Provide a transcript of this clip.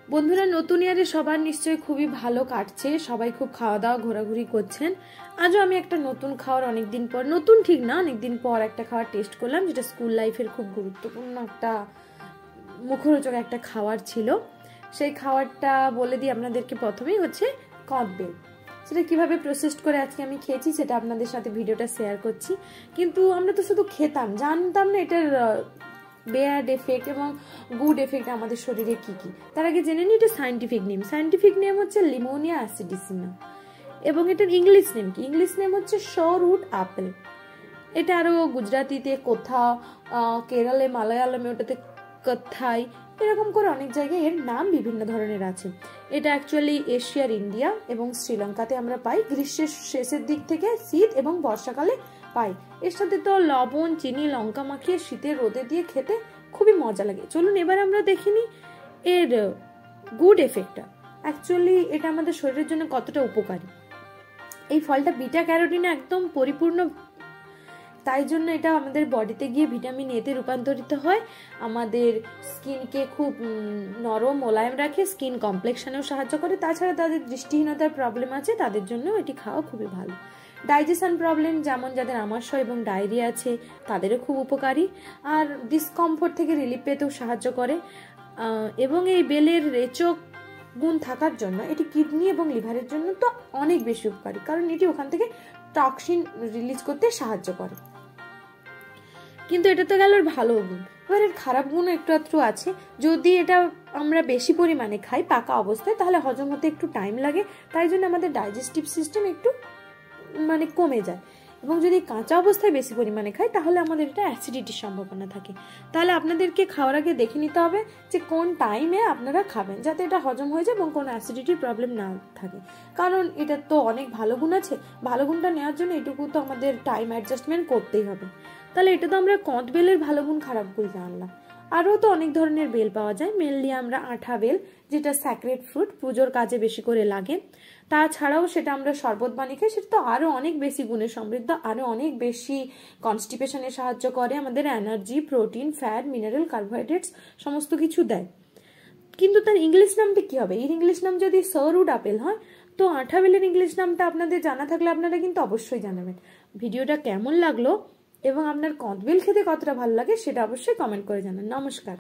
বন্ধুরা, নতুন ইয়ারে সবার নিশ্চয়ই খুবই ভালো কাটছে। সবাই খুব খাওয়া দাওয়া ঘোরাঘুরি করছেন। আজও আমি একটা নতুন খাওয়ার অনেকদিন পর, নতুন ঠিক না, অনেকদিন পর একটা খাওয়ার টেস্ট করলাম, যেটা স্কুল লাইফের খুব গুরুত্বপূর্ণ একটা মুখরোচক একটা খাবার ছিল। সেই খাবারটা বলে দিই আপনাদেরকে। প্রথমেই হচ্ছে কদবেল। সেটা কিভাবে প্রসেস করে আজকে আমি খেয়েছি সেটা আপনাদের সাথে ভিডিওটা শেয়ার করছি। কিন্তু আমরা তো শুধু খেতাম, জানতাম না এটার ব্যাড এফেক্ট এবং গুড এফেক্ট আমাদের শরীরে কি কি। তার আগে জেনে নিই এটা সায়েন্টিফিক নেম। সায়েন্টিফিক নেম হচ্ছে লিমোনিয়া অ্যাসিডিসিনা এবং এটার ইংলিশ নেম কি? ইংলিশ নেম হচ্ছে শোরুট আপেল। এটা আরও গুজরাটিতে কোথাও, কেরালে, মালায়ালামে ওটাতে কথাই, এরকম করে অনেক জায়গায় এর নাম বিভিন্ন ধরনের আছে। এটা অ্যাকচুয়ালি এশিয়ার ইন্ডিয়া এবং শ্রীলঙ্কাতে আমরা পাই। গ্রীষ্মের শেষের দিক থেকে শীত এবং বর্ষাকালে পাই। এর সাথে তো লবণ, চিনি, লঙ্কা মাখিয়ে শীতের রোদে দিয়ে খেতে খুবই মজা লাগে। চলুন এবার আমরা দেখিনি এর গুড এফেক্টটা। অ্যাকচুয়ালি এটা আমাদের শরীরের জন্য কতটা উপকারী। এই ফলটা বিটা ক্যারোটিনে একদম পরিপূর্ণ, তাই জন্য এটা আমাদের বডিতে গিয়ে ভিটামিন এতে রূপান্তরিত হয়। আমাদের স্কিনকে খুব নরম মোলায়েম রাখে, স্কিন কমপ্লেক্সনেও সাহায্য করে। তাছাড়া তাদের দৃষ্টিহীনতার প্রবলেম আছে, তাদের জন্য এটি খাওয়া খুবই ভালো। ডাইজেশন প্রবলেম, যেমন যাদের আমাশয় এবং ডায়রিয়া আছে তাদেরও খুব উপকারী। আর ডিসকমফোর্ট থেকে রিলিফ পেতেও সাহায্য করে। এবং এই বেলের রেচক গুণ থাকার জন্য এটি কিডনি এবং লিভারের জন্য তো অনেক বেশি উপকারী, কারণ এটি ওখান থেকে টক্সিন রিলিজ করতে সাহায্য করে। কিন্তু এটা তো গেল ভালো গুণ। এবার এর খারাপ গুণও একটু আধটু আছে। যদি এটা আমরা বেশি পরিমাণে খাই পাকা অবস্থায়, তাহলে হজম হতে একটু টাইম লাগে, তাই জন্য আমাদের ডাইজেস্টিভ সিস্টেম একটু কমে যায়। এবং যদি কাঁচা অবস্থায় বেশি পরিমাণে খাই তাহলে আমাদের এটা অ্যাসিডিটির সম্ভাবনা থাকে। তাহলে আপনাদেরকে খাওয়ার আগে দেখে নিতে হবে যে কোন টাইমে আপনারা খাবেন, যাতে এটা হজম হয়ে যায় এবং কোনো অ্যাসিডিটির প্রবলেম না থাকে। কারণ এটা তো অনেক ভালো গুণ আছে, ভালো গুণটা নেওয়ার জন্য এটুকু তো আমাদের টাইম অ্যাডজাস্টমেন্ট করতেই হবে। তাহলে এটা তো আমরা কদবেলের ভালো গুণ খারাপ গুণ জানলাম। আরও তো অনেক ধরনের বেল পাওয়া যায়। মেনলি আমরা আঠা বেল, যেটা স্যাক্রেড ফ্রুট, পুজোর কাজে বেশি করে লাগে। তাছাড়াও সেটা আমরা শরবত বানিয়ে খাই, সেটা তো আরও অনেক বেশি গুণে সমৃদ্ধ, আরও অনেক বেশি কনস্টিপেশনে সাহায্য করে, আমাদের energy, protein, fat, mineral, carbohydrates সমস্ত কিছু দেয়। কিন্তু তার ইংলিশ নামটা কি হবে? এর ইংলিশ নাম যদি শোরুট আপেল হয়, তো আঠা বেলের ইংলিশ নামটা আপনাদের জানা থাকলে আপনারা কিন্তু অবশ্যই জানাবেন। ভিডিওটা কেমন লাগলো এবং আপনার কদবেল খেতে কতটা ভালো লাগে সেটা অবশ্যই কমেন্ট করে জানান। নমস্কার।